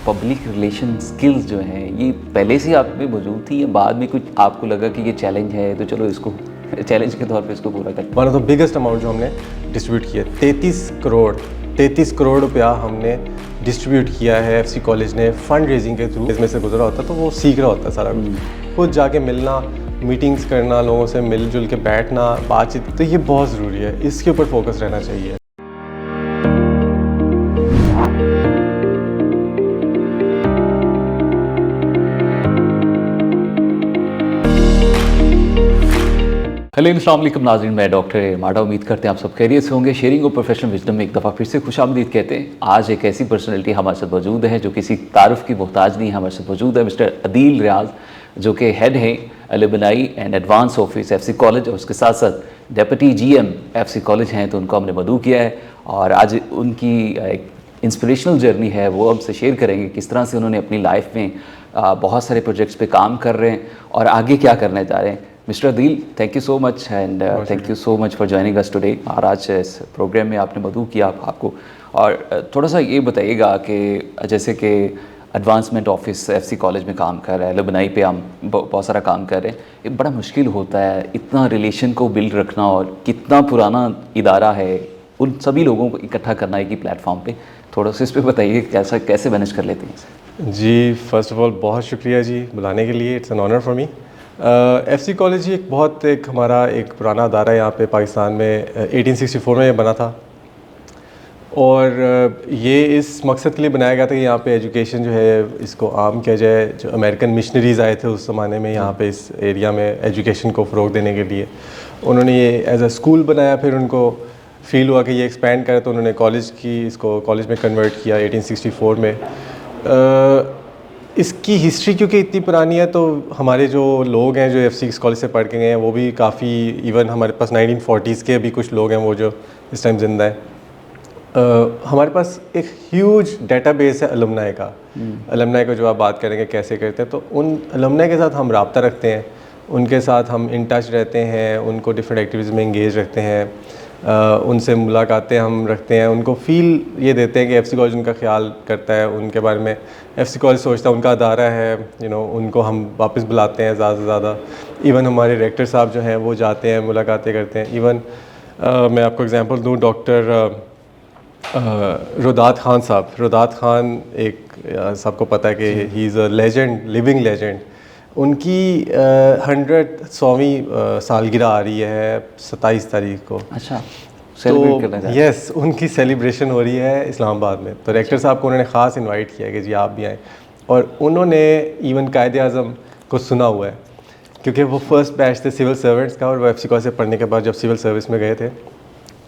Public relation skills जो हैं ये पहले से आप में मौजूद थी या बाद में कुछ आपको लगा कि ये चैलेंज है तो चलो इसको चैलेंज के तौर पे इसको पूरा करते हैं? One of the biggest amount जो हमने डिस्ट्रीब्यूट किया 33 करोड़ रुपया हमने डिस्ट्रीब्यूट किया है। एफसी कॉलेज ने फंड रेजिंग के थ्रू इसमें से गुजरा होता तो वो सीख रहा होता सारा कुछ, खुद जाके मिलना, मीटिंग्स करना, लोगों से मिलजुल के बैठना, बातचीत, तो ये बहुत ज़रूरी है, इसके ऊपर फोकस रहना चाहिए। हेलो अस्सलाम वालेकुम नाज़रीन, मैं डॉक्टर माडा। उम्मीद करते हैं आप सब खैरियत से होंगे। शेयरिंग और प्रोफेशनल विजडम में एक दफ़ा फिर से खुशामदीद कहते हैं। आज एक ऐसी पर्सनैलिटी हमारे साथ मौजूद है जो किसी तारुफ की मोहताज नहीं है। हमारे साथ मौजूद है मिस्टर अदील रियाज, जो कि हेड है alumni and advance office FC college, और उसके साथ साथ डेप्यूटी जीएम एफसी कॉलेज हैं, तो उनको हमने मदऊ किया है और आज उनकी एक इंस्पिरेशनल जर्नी है वो हमसे शेयर करेंगे, किस तरह से उन्होंने अपनी लाइफ में बहुत सारे प्रोजेक्ट्स पे काम कर रहे हैं और आगे क्या करने जा रहे हैं। Mister Adeel, thank you so much and thank you so much for joining us today. और आज इस प्रोग्राम में आपने मदऊ किया आपको, और थोड़ा सा ये बताइएगा कि जैसे कि एडवांसमेंट ऑफिस एफसी कॉलेज में काम कर रहा है, अलुमनाई पे हम बहुत सारा काम कर रहे हैं, ये बड़ा मुश्किल होता है इतना रिलेशन को बिल्ड रखना, और कितना पुराना इदारा है, उन सभी लोगों को इकट्ठा करना एक ही प्लेटफॉर्म पे। थोड़ा सा इस पर बताइए कैसे मैनेज कर लेते हैं? जी, फर्स्ट ऑफ ऑल बहुत शुक्रिया जी बुलाने के लिए, it's an honour for me. FC college एक हमारा एक पुराना अदारा है यहाँ पे पाकिस्तान में, 1864 में बना था, और ये इस मकसद के लिए बनाया गया था कि यहाँ पे एजुकेशन जो है इसको आम किया जाए। जो अमेरिकन मिशनरीज़ आए थे उस ज़माने में यहाँ पे इस एरिया में एजुकेशन को फ़रोग़ देने के लिए, उन्होंने ये एज अ स्कूल बनाया। फिर उनको फील हुआ कि ये एक्सपेंड करे, तो उन्होंने इसको कॉलेज में कन्वर्ट किया 1864 में। इसकी हिस्ट्री क्योंकि इतनी पुरानी है, तो हमारे जो लोग हैं जो एफसी कॉलेज से पढ़ के गए हैं वो भी काफ़ी, इवन हमारे पास 1940s के भी कुछ लोग हैं वो जो इस टाइम ज़िंदा है। हमारे पास एक ह्यूज डेटाबेस है अलुमनाई का। अलुमनाई को जो आप बात करेंगे कैसे करते हैं, तो उन अलुमनाई के साथ हम रब्ता रखते हैं, उनके साथ हम इन टच रहते हैं, उनको डिफरेंट एक्टिविटीज़ में इंगेज रखते हैं, उनसे मुलाकातें हम रखते हैं, उनको फ़ील ये देते हैं कि एफसी कॉलेज उनका ख्याल करता है, उनके बारे में एफसी कॉलेज सोचता है उनका अदारा है, उनको हम वापस बुलाते हैं ज़्यादा से ज़्यादा। इवन हमारे डायरेक्टर साहब जो हैं वो जाते हैं, मुलाकातें करते हैं। इवन मैं आपको एग्जांपल दूं, डॉक्टर रुदात खान साहब, रुदात खान एक सबको पता है कि he is a legend, living legend. उनकी 100वीं सालगिरह आ रही है 27 तारीख को। अच्छा, सेलिब्रेट करना चाहते हैं? यस, उनकी सेलिब्रेशन हो रही है इस्लामाबाद में, तो डायरेक्टर साहब को उन्होंने ख़ास इनवाइट किया कि जी आप भी आएँ, और उन्होंने इवन कायदे आज़म को सुना हुआ है, क्योंकि वो फर्स्ट बैच थे सिविल सर्वेंट्स का, और वो एफसी कॉलेज से पढ़ने के बाद जब सिविल सर्विस में गए थे,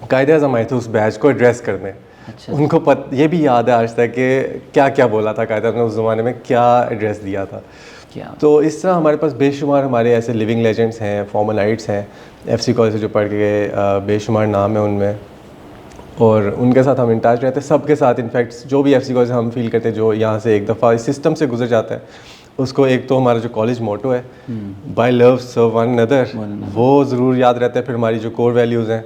कायदे आज़म आए थे उस बैच को एड्रेस करने। अच्छा। उनको ये भी याद है आज तक कि क्या क्या बोला था कायदे आज़म ने उस ज़माने में, क्या एड्रेस दिया था। तो इस तरह हमारे पास बेशुमार हमारे ऐसे लिविंग लेजेंड्स हैं, फॉर्मलाइट्स हैं एफसी कॉलेज से जो पढ़ के गए, बेशुमार नाम है उनमें, और उनके साथ हम इन टच रहते हैं, सबके साथ। इनफैक्ट जो भी एफसी कॉलेज हम फील करते हैं जो यहाँ से एक दफ़ा इस सिस्टम से गुजर जाता है, उसको एक तो हमारा जो कॉलेज मोटो है, बाय लव सर्व वन अनदर, वो ज़रूर याद रहता है। फिर हमारी जो कोर वैल्यूज़ हैं,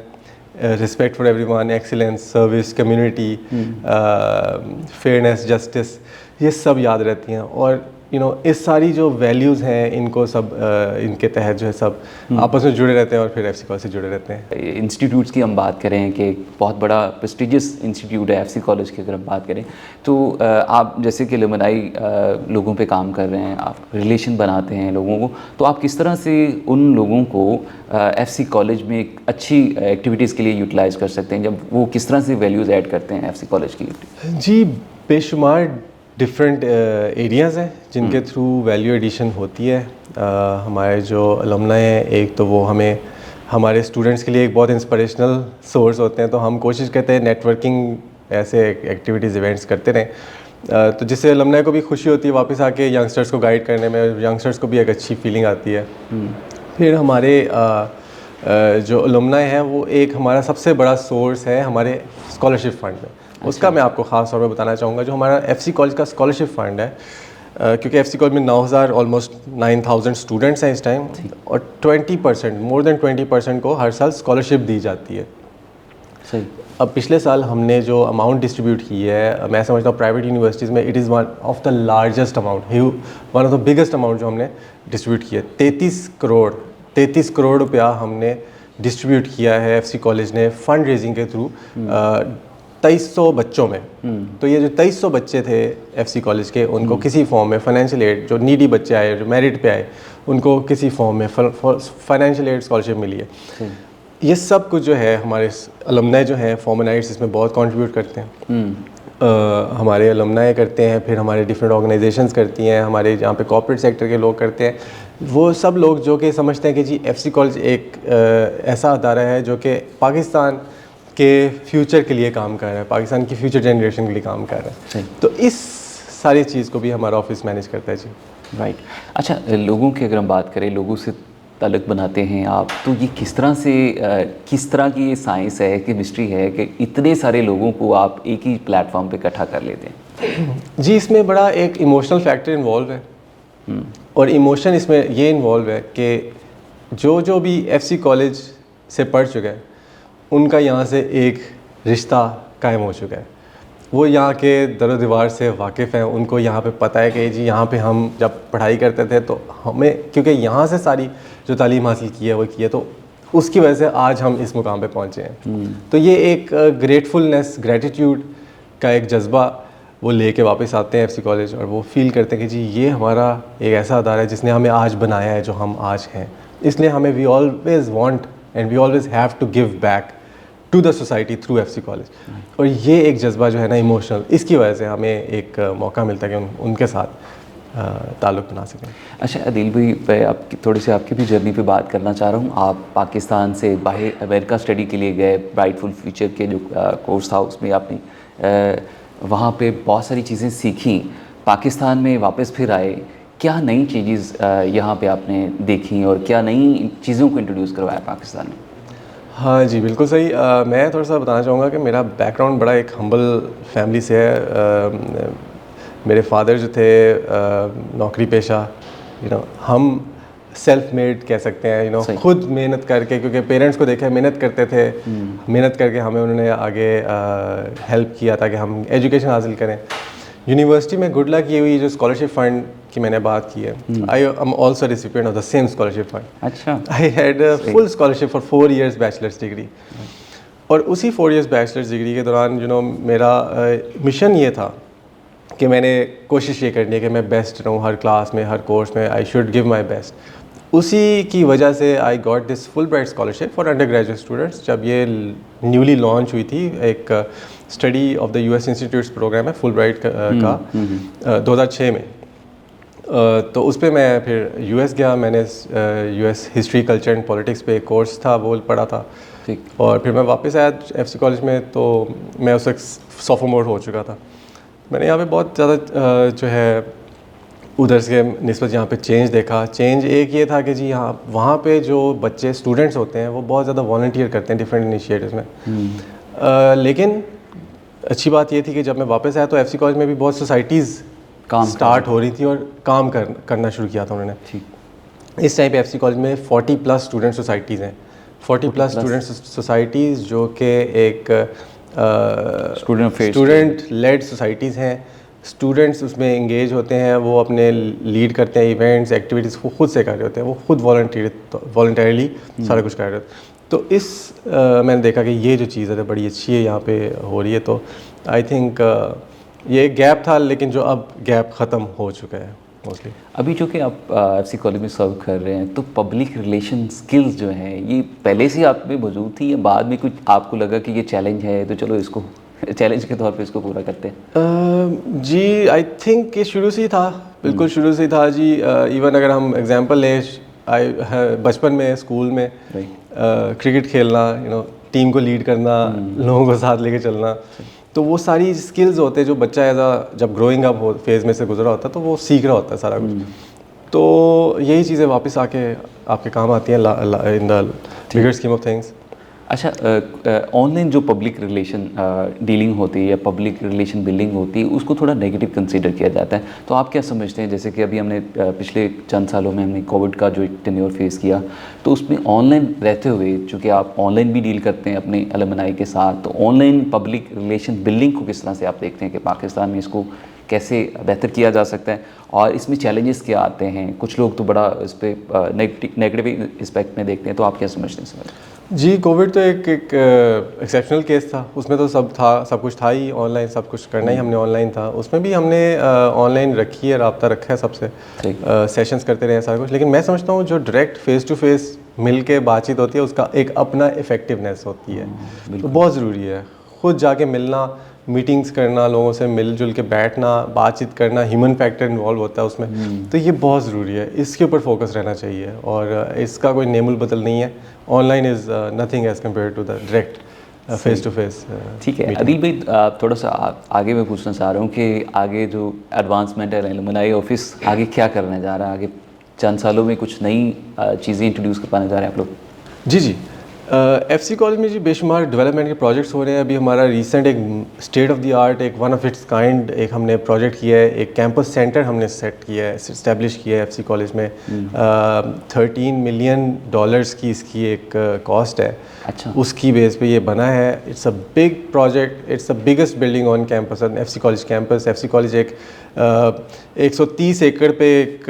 respect for everyone, excellence, service, community, fairness, justice, ये सब याद रहती हैं। और इस सारी जो वैल्यूज़ हैं, इनको सब इनके तहत जो है सब आपस में जुड़े रहते हैं, और फिर एफसी कॉलेज से जुड़े रहते हैं। इंस्टीट्यूट्स की हम बात करें कि बहुत बड़ा प्रेस्टिजियस इंस्टीट्यूट है एफसी कॉलेज की, अगर हम बात करें तो आप जैसे कि अलुमनाई लोगों पे काम कर रहे हैं, आप रिलेशन बनाते हैं लोगों को, तो आप किस तरह से उन लोगों को एफसी कॉलेज में एक अच्छी एक्टिविटीज़ के लिए यूटिलाइज़ कर सकते हैं, जब वो किस तरह से वैल्यूज़ ऐड करते हैं एफसी कॉलेज की? जी, बेशुमार डिफरेंट एरियाज़ हैं जिनके थ्रू वैल्यू एडिशन होती है। हमारे जो अलुमनाई हैं, एक तो वो हमें हमारे स्टूडेंट्स के लिए एक बहुत इंस्पिरेशनल सोर्स होते हैं, तो हम कोशिश करते हैं नेटवर्किंग ऐसे एक्टिविटीज़ इवेंट्स करते रहें, तो जिससे अलुमनाई को भी खुशी होती है वापस आके यंगस्टर्स को गाइड करने में, यंगस्टर्स को भी एक अच्छी फीलिंग आती है। फिर हमारे जो अलुमनाई है वो एक हमारा सबसे बड़ा सोर्स है हमारे स्कॉलरशिप फ़ंड में। उसका मैं आपको ख़ास तौर पे बताना चाहूँगा, जो हमारा एफसी कॉलेज का स्कॉलरशिप फ़ंड है, क्योंकि एफसी कॉलेज में 9,000 ऑलमोस्ट 9,000 स्टूडेंट्स हैं इस टाइम, और 20% मोर देन 20% को हर साल स्कॉलरशिप दी जाती है। सही। अब पिछले साल हमने जो अमाउंट डिस्ट्रीब्यूट की है, मैं समझता हूँ प्राइवेट यूनिवर्सिटीज़ में it is one of the largest amount, one of the biggest amount जो हमने डिस्ट्रीब्यूट किया है। 33 करोड़ रुपया हमने डिस्ट्रीब्यूट किया है एफसी कॉलेज ने फंड रेजिंग के थ्रू 2300 बच्चों में। तो ये जो 2300 बच्चे थे एफसी कॉलेज के, उनको किसी फॉर्म में फाइनेंशियल एड, जो नीडी बच्चे आए, जो मेरिट पे आए, उनको किसी फॉर्म में फाइनेंशियल एड स्कॉलरशिप मिली है। ये सब कुछ जो है हमारे अलमनाई जो हैं, फॉर्मर नाइट्स, इसमें बहुत कंट्रीब्यूट करते हैं। हमारे अलमनाई करते हैं, फिर हमारे डिफरेंट ऑर्गेनाइजेशंस करती हैं, हमारे जहाँ पे कॉर्पोरेट सेक्टर के लोग करते हैं। वो सब लोग जो कि समझते हैं कि जी एफसी कॉलेज एक ऐसा अदारा है जो कि पाकिस्तान के फ्यूचर के लिए काम कर रहा है, पाकिस्तान की फ्यूचर जनरेशन के लिए काम कर रहा है। तो इस सारी चीज़ को भी हमारा ऑफिस मैनेज करता है जी। राइट। अच्छा, लोगों की अगर हम बात करें, लोगों से ताल्लुक़ बनाते हैं आप, तो ये किस तरह की ये साइंस है, केमिस्ट्री है कि इतने सारे लोगों को आप एक ही प्लेटफॉर्म पे इकट्ठा कर लेते हैं? जी, इसमें बड़ा एक इमोशनल फैक्टर इन्वॉल्व है। और इमोशन इसमें ये इन्वॉल्व है कि जो भी एफसी कॉलेज से पढ़ चुका है, उनका यहाँ से एक रिश्ता कायम हो चुका है। वो यहाँ के दर दीवार से वाकिफ़ हैं, उनको यहाँ पे पता है कि जी यहाँ पे हम जब पढ़ाई करते थे तो हमें, क्योंकि यहाँ से सारी जो तालीम हासिल की है वो की है, तो उसकी वजह से आज हम इस मुकाम पे पहुँचे हैं। तो ये एक ग्रेटफुलनेस, ग्रेटिट्यूड का एक जज्बा वो लेके वापस आते हैं एफसी कॉलेज, और वो फील करते हैं कि जी ये हमारा एक ऐसा अदारा है जिसने हमें आज बनाया है जो हम आज हैं। इसलिए हमें we always want and we always have to give back to the society through FC college. और ये एक जज्बा जो है ना इमोशनल, इसकी वजह से हमें एक मौका मिलता है कि उनके साथ ताल्लुक़ बना सकें। अच्छा अदील भाई, मैं आपकी थोड़ी सी आपकी भी जर्नी पे बात करना चाह रहा हूँ। आप पाकिस्तान से बाहर अमेरिका स्टडी के लिए गए, ब्राइटफुल फ्यूचर के जो कोर्स था उसमें आपने वहाँ पे बहुत सारी चीज़ें सीखी, पाकिस्तान में वापस फिर आए, क्या नई चीज़ें यहाँ पे आपने देखी और क्या नई चीज़ों को इंट्रोड्यूस करवाया पाकिस्तान में? हाँ जी, बिल्कुल सही। मैं थोड़ा सा बताना चाहूँगा कि मेरा बैकग्राउंड बड़ा एक हम्बल फैमिली से है। मेरे फादर जो थे नौकरी पेशा, हम सेल्फ मेड कह सकते हैं, खुद मेहनत करके, क्योंकि पेरेंट्स को देखा मेहनत करते थे, मेहनत करके हमें उन्होंने आगे हेल्प किया ताकि हम एजुकेशन हासिल करें। यूनिवर्सिटी में गुड लक ये हुई, जो स्कॉलरशिप फ़ंड की मैंने बात की है, I am also recipient of the same scholarship fund. अच्छा। I had full scholarship for 4 years bachelor's degree. और उसी 4 years बैचलर्स डिग्री के दौरान मेरा मिशन ये था कि मैंने कोशिश ये करनी है कि मैं बेस्ट रहूँ हर क्लास में, हर कोर्स में, I should give my best. उसी की वजह से I got this Fulbright scholarship for undergraduate students. जब ये न्यूली लॉन्च हुई थी, एक study of the US institutes program है फुल ब्राइट का 2006 में। तो उस पर मैं फिर यूएस गया, मैंने US history, culture and politics पे एक कोर्स था वो पढ़ा था। और फिर मैं वापस आया एफसी कॉलेज में, तो मैं उस वक्त सोफोमोर हो चुका था। मैंने यहाँ पे बहुत ज़्यादा जो है उधर से निस्बत यहाँ पे चेंज देखा। चेंज एक ये था कि जी यहाँ वहाँ पे जो बच्चे स्टूडेंट्स होते हैं वो बहुत ज़्यादा वॉलंटियर करते हैं डिफरेंट इनिशिएटिव्स में। लेकिन अच्छी बात ये थी कि जब मैं वापस आया तो एफसी कॉलेज में भी बहुत सोसाइटीज़ स्टार्ट हो रही थी और काम करना शुरू किया था उन्होंने। ठीक। इस टाइम पे एफसी कॉलेज में 40+ स्टूडेंट सोसाइटीज़ हैं, 40+ स्टूडेंट सोसाइटीज़ जो कि एक स्टूडेंट लेड सोसाइटीज़ हैं। स्टूडेंट्स उसमें एंगेज होते हैं, वो अपने लीड करते हैं इवेंट्स, एक्टिविटीज़ को खुद से कर रहे होते हैं, वो खुद वॉलंटरली सारा कुछ कर रहे होते हैं। तो मैंने देखा कि ये जो चीज़ है बड़ी अच्छी है यहाँ पे हो रही है। तो आई थिंक ये एक गैप था, लेकिन जो अब गैप ख़त्म हो चुका है मोस्टली। अभी जो कि आप एफसी कॉलेज में सर्व कर रहे हैं, तो पब्लिक रिलेशन स्किल्स जो हैं ये पहले से आप में मौजूद थी या बाद में कुछ आपको लगा कि ये चैलेंज है तो चलो इसको चैलेंज के तौर पे इसको पूरा करते हैं? जी, आई थिंक ये शुरू से ही था, बिल्कुल शुरू से ही था जी। इवन अगर हम एग्जांपल लें, बचपन में स्कूल में क्रिकेट खेलना, टीम को लीड करना, लोगों को साथ लेके चलना, तो वो सारी स्किल्स होते हैं जो बच्चा जब ग्रोइंग अप फेज़ में से गुजरा होता है तो वो सीख रहा होता है सारा कुछ। तो यही चीज़ें वापस आके आपके काम आती हैं in the bigger scheme of things. अच्छा, ऑनलाइन जो पब्लिक रिलेशन डीलिंग होती है या पब्लिक रिलेशन बिल्डिंग होती है उसको थोड़ा नेगेटिव कंसीडर किया जाता है, तो आप क्या समझते हैं? जैसे कि अभी हमने पिछले चंद सालों में हमने कोविड का जो टेन्योर फेस किया, तो उसमें ऑनलाइन रहते हुए चूँकि आप ऑनलाइन भी डील करते हैं अपने अलमनाई के साथ, तो ऑनलाइन पब्लिक रिलेशन बिल्डिंग को किस तरह से आप देखते हैं कि पाकिस्तान में इसको कैसे बेहतर किया जा सकता है और इसमें चैलेंजेस क्या आते हैं? कुछ लोग तो बड़ा इस पर नेगेटिव एस्पेक्ट में देखते हैं, तो आप क्या समझते हैं इस बारे में? जी, कोविड तो एक एक्सेप्शनल केस था। उसमें तो सब कुछ था ही ऑनलाइन, सब कुछ करना ही हमने ऑनलाइन था। उसमें भी हमने ऑनलाइन रखी है, रब्ता रखा है सबसे, सेशंस करते रहे सारा कुछ। लेकिन मैं समझता हूँ जो डायरेक्ट फेस टू फेस मिल के बातचीत होती है उसका एक अपना इफ़ेक्टिवनेस होती है, तो बहुत ज़रूरी है। खुद जाके मिलना, मीटिंग्स करना, लोगों से मिलजुल के बैठना, बातचीत करना, ह्यूमन फैक्टर इन्वॉल्व होता है उसमें, तो ये बहुत ज़रूरी है। इसके ऊपर फोकस रहना चाहिए और इसका कोई नेमुल बदल नहीं है। Online is nothing as compare to the direct face to face. ठीक है अदिल भाई, थोड़ा सा आगे मैं पूछना चाह रहा हूँ कि आगे जो एडवांसमेंट है अलमनाई ऑफिस आगे क्या करने जा रहा है? आगे चंद सालों में कुछ नई चीज़ें इंट्रोड्यूस कर पाने जा रहे हैं आप लोग? जी एफसी कॉलेज में जी बेशुमार डेवलपमेंट के प्रोजेक्ट्स हो रहे हैं। अभी हमारा रिसेंट एक स्टेट ऑफ द आर्ट, एक वन ऑफ इट्स काइंड एक हमने प्रोजेक्ट किया है। एक कैंपस सेंटर हमने सेट किया है, इस्टेब्लिश किया है एफसी कॉलेज में। $13 मिलियन की इसकी एक कॉस्ट है। अच्छा, उसकी बेस पे ये बना है। It's a big project, it's the biggest building on campus, FC college campus. FC college एक 130 एकड़ पे एक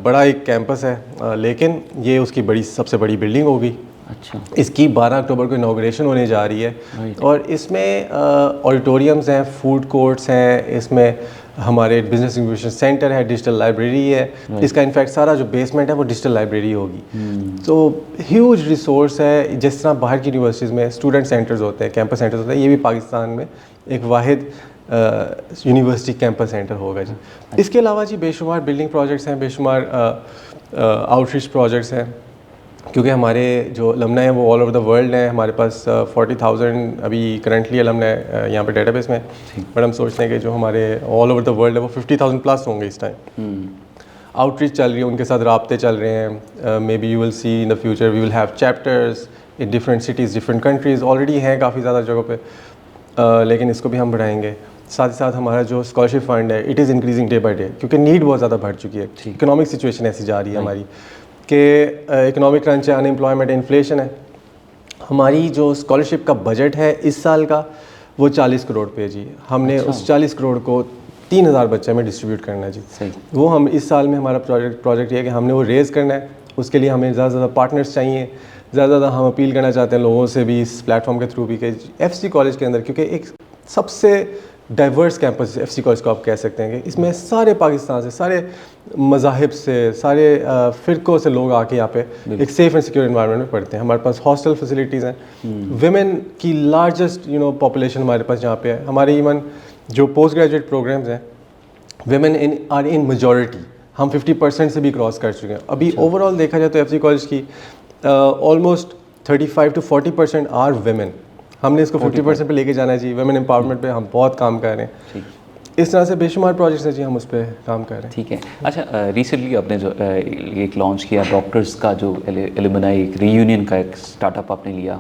बड़ा एक कैंपस है, लेकिन ये उसकी सबसे बड़ी बिल्डिंग होगी। अच्छा, इसकी 12 अक्टूबर को इनाग्रेशन होने जा रही है और इसमें ऑडिटोरियम्स हैं, फूड कोर्ट्स हैं, इसमें हमारे बिजनेस इंक्यूबेशन सेंटर है, डिजिटल लाइब्रेरी है। इसका इनफैक्ट सारा जो बेसमेंट है वो डिजिटल लाइब्रेरी होगी। तो ह्यूज रिसोर्स है। जिस तरह बाहर की यूनिवर्सिटीज़ में स्टूडेंट सेंटर्स होते हैं, कैंपस सेंटर्स होते हैं, ये भी पाकिस्तान में एक वाहिद यूनिवर्सिटी कैंपस सेंटर होगा जी। इसके अलावा जी बेशुमार बिल्डिंग प्रोजेक्ट्स हैं, बेशुमार आउटरीच प्रोजेक्ट्स हैं, क्योंकि हमारे जो अलमनाई हैं वो ऑल ओवर द वर्ल्ड हैं। हमारे पास 40,000 अभी करंटली अलमनाई यहाँ पे डेटाबेस में, बट हम सोचते हैं कि जो हमारे ऑल ओवर द वर्ल्ड है वो 50,000 प्लस होंगे इस टाइम। आउटरीच चल रही है, उनके साथ राब्ते चल रहे हैं। May be you will see in the future we will have chapters in different cities, different countries. Already हैं काफ़ी ज़्यादा जगहों पे, लेकिन इसको भी हम बढ़ाएंगे। साथ ही साथ हमारा जो स्कॉलरशिप फंड है it is increasing day by day, क्योंकि नीड बहुत ज़्यादा बढ़ चुकी है। इकोनॉमिक सिचुएशन ऐसी जा रही है हमारी कि इकोनॉमिक क्रंच है, अनएम्प्लॉयमेंट, इन्फ्लेशन है। हमारी जो स्कॉलरशिप का बजट है इस साल का वो 40 करोड़ पे जी। हमने उस 40 करोड़ को 3,000 बच्चे में डिस्ट्रीब्यूट करना है जी। सही। वो हम इस साल में हमारा प्रोजेक्ट ये है कि हमने वो रेज़ करना है। उसके लिए हमें ज़्यादा से ज़्यादा पार्टनर्स चाहिए। ज़्यादा हम अपील करना चाहते हैं लोगों से भी इस प्लेटफॉर्म के थ्रू भी कि एफसी कॉलेज के अंदर, क्योंकि एक सबसे डाइवर्स कैंपस एफसी कॉलेज को आप कह सकते हैं कि इसमें सारे पाकिस्तान से, सारे मज़ाहिब से, सारे फ़िरक़ों से लोग आके यहाँ पे एक सेफ़ एंड सिक्योर एनवायरनमेंट में पढ़ते हैं। हमारे पास हॉस्टल फैसिलिटीज़ हैं। विमेन की लार्जेस्ट पॉपुलेशन हमारे पास यहाँ पे है। हमारे इवन जो पोस्ट ग्रेजुएट प्रोग्राम्स हैं, विमेन आर इन मेजॉरिटी। हम 50% से भी क्रॉस कर चुके हैं। अभी ओवरऑल देखा जाए तो एफसी कॉलेज की ऑलमोस्ट 35 to 40% आर विमेन। हमने इसको 50% पे लेके जाना है जी। वुमेन एम्पावरमेंट पे हम बहुत काम कर रहे हैं। इस तरह से बेशुमार प्रोजेक्ट्स हैं जी, हम उस पर काम कर रहे हैं। ठीक है। अच्छा, रिसेंटली आपने जो एक लॉन्च किया डॉक्टर्स का, जो एलुमनाई एक रीयूनियन का एक स्टार्टअप आपने लिया,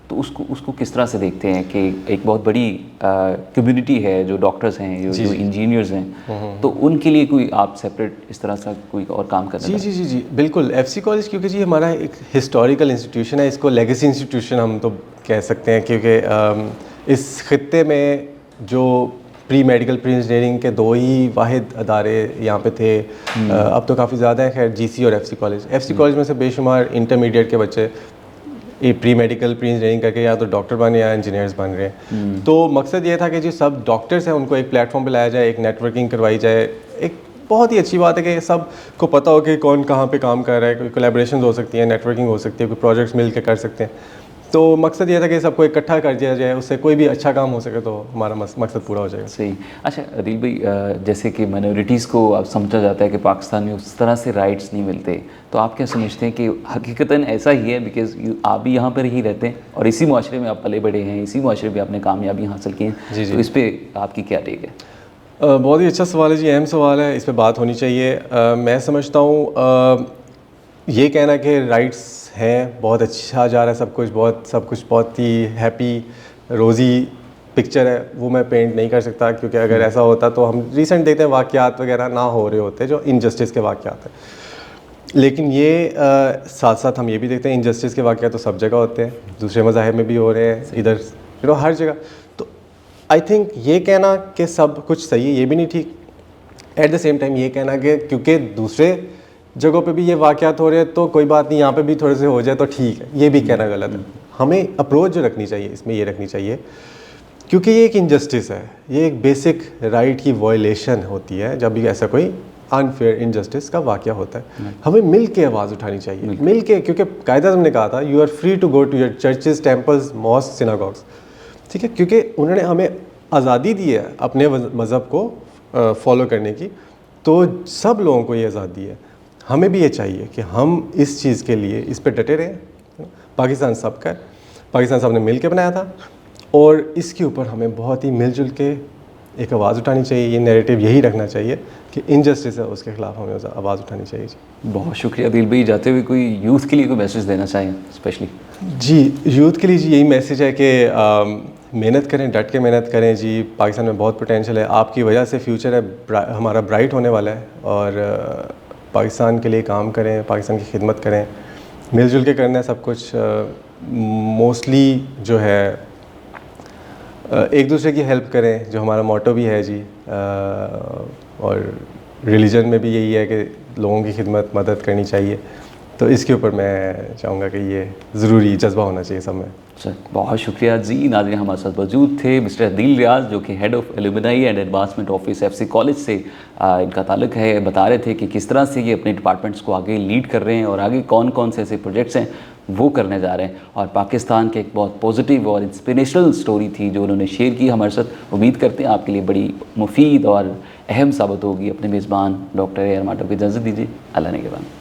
तो उसको किस तरह से देखते हैं कि एक बहुत बड़ी कम्युनिटी है जो डॉक्टर्स हैं, जो इंजीनियर्स हैं, तो उनके लिए कोई आप सेपरेट इस तरह से कोई और काम करना? जी बिल्कुल। एफसी कॉलेज क्योंकि जी हमारा एक हिस्टोरिकल इंस्टीट्यूशन है, इसको लेगेसी इंस्टीट्यूशन हम तो कह सकते हैं, क्योंकि इस खित्ते में जो प्री मेडिकल प्री इंजीनियरिंग के 2 ही वाहिद अदारे यहाँ पे थे। अब तो काफ़ी ज़्यादा है खैर, जीसी और एफसी कॉलेज। एफसी कॉलेज में से बेशुमार इंटरमीडिएट के बच्चे ये प्री मेडिकल प्री इंजीनियरिंग करके या तो डॉक्टर बन या इंजीनियर्स बन रहे हैं। तो मकसद ये था कि जी सब डॉक्टर्स हैं उनको एक प्लेटफॉर्म पे लाया जाए, एक नेटवर्किंग करवाई जाए। एक बहुत ही अच्छी बात है कि सब को पता हो कि कौन कहाँ पे काम कर रहा है, कोई कोलैबोरेशंस हो सकती हैं, नेटवर्किंग हो सकती है, कोई प्रोजेक्ट्स मिल के कर सकते हैं। तो मकसद ये था कि सबको इकट्ठा कर दिया जाए, उससे कोई भी अच्छा काम हो सके तो हमारा मकसद पूरा हो जाएगा। सही। अच्छा अदिल भाई, जैसे कि माइनॉरिटीज़ को अब समझा जाता है कि पाकिस्तान में उस तरह से राइट्स नहीं मिलते, तो आप क्या समझते हैं कि हकीकतन ऐसा ही है? बिकॉज आप भी यहाँ पर ही रहते हैं और इसी माशरे में आप पले बड़े हैं, इसी माशरे में आपने कामयाबी हासिल की है, तो इस पर आपकी क्या टेक है? बहुत ही अच्छा सवाल है जी, अहम सवाल है, इस पर बात होनी चाहिए। मैं समझता हूँ ये कहना कि राइट्स हैं, बहुत अच्छा जा रहा है सब कुछ बहुत ही हैप्पी रोज़ी पिक्चर है, वो मैं पेंट नहीं कर सकता, क्योंकि अगर ऐसा होता तो हम रिसेंट देखते हैं वाक़यात वगैरह ना हो रहे होते जो इनजस्टिस के वाक़यात हैं। लेकिन ये साथ साथ हम ये भी देखते हैं इनजस्टिस के वाक़यात तो सब जगह होते हैं, दूसरे मज़ाहिब में भी हो रहे हैं, इधर हर जगह। तो आई थिंक ये कहना कि सब कुछ सही है ये भी नहीं ठीक। एट द सेम टाइम ये कहना कि क्योंकि दूसरे जगहों पे भी ये वाक़यात हो रहे हैं तो कोई बात नहीं, यहाँ पे भी थोड़े से हो जाए तो ठीक है, ये भी कहना गलत है। हमें अप्रोच जो रखनी चाहिए इसमें ये रखनी चाहिए, क्योंकि ये एक इनजस्टिस है, ये एक बेसिक राइट की वायलेशन होती है जब भी ऐसा कोई अनफेयर इनजस्टिस का वाक़या होता है। हमें मिल के आवाज़ उठानी चाहिए, मिल के, क्योंकि कायदा हमने कहा था you are free to go to your churches, temples, mosque, synagogues, ठीक है, क्योंकि उन्होंने हमें आज़ादी दी है अपने मज़हब को फॉलो करने की, तो सब लोगों को ये आज़ादी है। हमें भी ये चाहिए कि हम इस चीज़ के लिए इस पर डटे रहें। पाकिस्तान सबका है, पाकिस्तान साहब ने मिल के बनाया था, और इसके ऊपर हमें बहुत ही मिलजुल के एक आवाज़ उठानी चाहिए। ये नैरेटिव यही रखना चाहिए कि इनजस्टिस है उसके ख़िलाफ़ हमें आवाज़ उठानी चाहिए। बहुत शुक्रिया दिल भाई। जाते हुए कोई यूथ के लिए कोई मैसेज देना चाहें स्पेशली? जी, यूथ के लिए जी यही मैसेज है कि मेहनत करें, डट के मेहनत करें जी। पाकिस्तान में बहुत पोटेंशियल है, आपकी वजह से फ्यूचर है हमारा ब्राइट होने वाला है, और पाकिस्तान के लिए काम करें, पाकिस्तान की खिदमत करें, मिलजुल के करना है सब कुछ। मोस्टली जो है एक दूसरे की हेल्प करें, जो हमारा मोटो भी है जी, और रिलीजन में भी यही है कि लोगों की खिदमत मदद करनी चाहिए। तो इसके ऊपर मैं चाहूँगा कि ये ज़रूरी जज्बा होना चाहिए सब में। सर बहुत शुक्रिया जी। नाज़रीन हमारे साथ मौजूद थे मिस्टर अदील रियाज, जो कि head of alumni and advancement office FC college से इनका ताल्लुक है। बता रहे थे कि किस तरह से ये अपने डिपार्टमेंट्स को आगे लीड कर रहे हैं और आगे कौन कौन से ऐसे प्रोजेक्ट्स हैं वो करने जा रहे हैं। और पाकिस्तान के एक बहुत पॉजिटिव और इंस्पिरेशनल स्टोरी थी जो उन्होंने शेयर की हमारे साथ। उम्मीद करते हैं आपके लिए बड़ी मुफीद और अहम साबित होगी। अपने मेज़बान डॉक्टर ए आर माटो की इजाज़त दीजिए। अल्लाह ने के बाद।